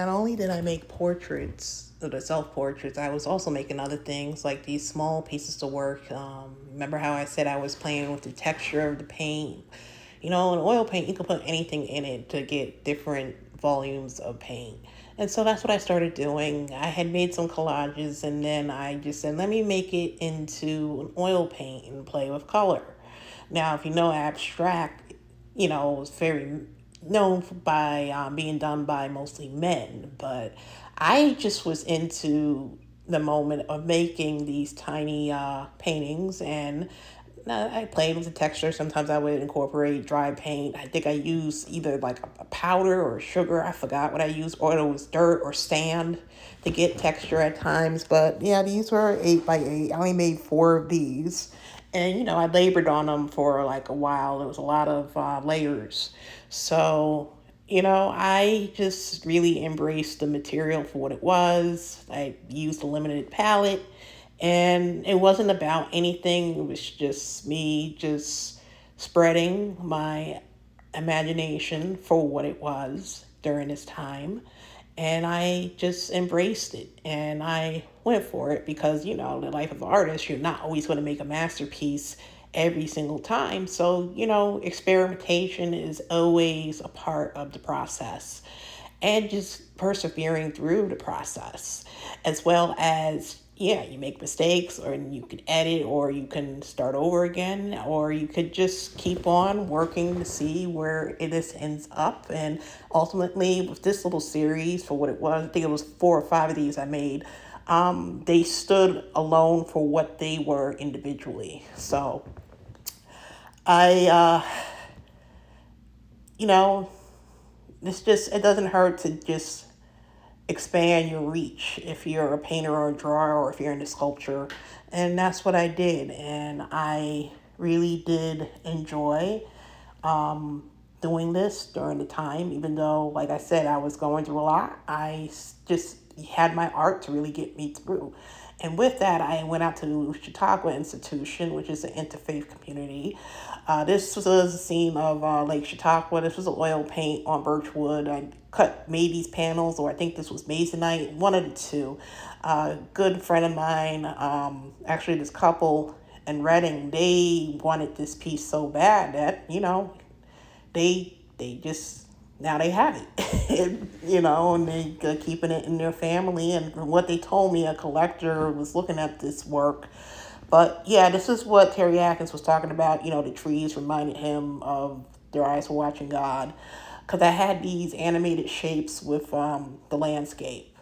not only did I make portraits, the self-portraits, I was also making other things like these small pieces of work. Remember how I said I was playing with the texture of the paint? In oil paint, you can put anything in it to get different volumes of paint. And so that's what I started doing. I had made some collages and then I just said, let me make it into an oil paint and play with color. Now, if you know abstract, it's very known by being done by mostly men, but I just was into the moment of making these tiny paintings, and I played with the texture. Sometimes I would incorporate dry paint. I think I used either like a powder or sugar. I forgot what I used, or it was dirt or sand to get texture at times. But yeah, these were 8 by 8. I only made 4 of these. And, I labored on them for like a while. There was a lot of layers. So, I just really embraced the material for what it was. I used a limited palette, and it wasn't about anything. It was just me just spreading my imagination for what it was during this time. And I just embraced it and I went for it because, the life of an artist, you're not always going to make a masterpiece every single time. So, experimentation is always a part of the process, and just persevering through the process, as well as, yeah, you make mistakes, or you can edit, or you can start over again, or you could just keep on working to see where it ends up. And ultimately, with this little series, for what it was, I think it was 4 or 5 of these I made, they stood alone for what they were individually. So I, you know, it doesn't hurt to just expand your reach if you're a painter or a drawer, or if you're into sculpture. And that's what I did. And I really did enjoy doing this during the time, even though, like I said, I was going through a lot. Just had my art to really get me through. And with that, I went out to Chautauqua Institution, which is an interfaith community. This was a scene of Lake Chautauqua. This was an oil paint on birch wood. I made these panels, or I think this was masonite, one of the two. A good friend of mine, actually this couple in Reading, they wanted this piece so bad that, they just, now they have it. And they keeping it in their family. And from what they told me, a collector was looking at this work. But yeah, this is what Terry Atkins was talking about. The trees reminded him of their eyes were watching God, because I had these animated shapes with the landscape.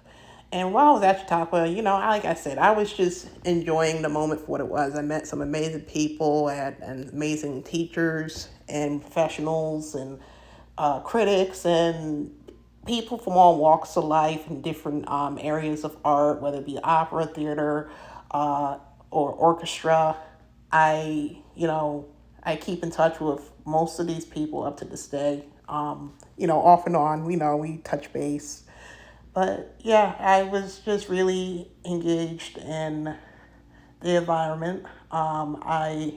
And while I was at Chautauqua, like I said, I was just enjoying the moment for what it was. I met some amazing people and amazing teachers and professionals and critics and people from all walks of life and different areas of art, whether it be opera, theater, or orchestra. I keep in touch with most of these people up to this day. Off and on, we touch base. But yeah, I was just really engaged in the environment. I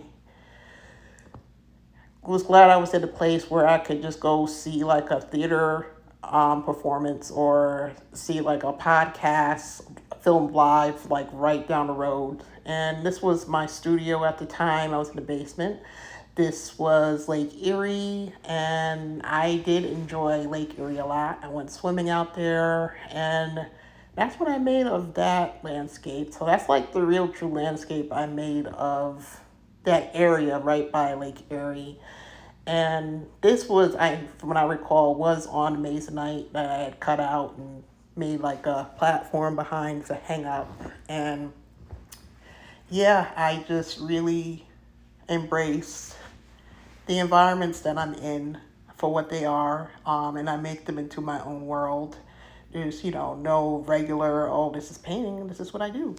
was glad I was at a place where I could just go see like a theater performance, or see like a podcast filmed live, like right down the road. And this was my studio at the time. I was in the basement. This was Lake Erie, and I did enjoy Lake Erie a lot. I went swimming out there, and that's what I made of that landscape. So that's like the real true landscape I made of that area right by Lake Erie. And this was, from what I recall, was on masonite that I had cut out and made like a platform behind to hang up. And yeah, I just really embrace the environments that I'm in for what they are, and I make them into my own world. There's, no regular, oh, this is painting, this is what I do.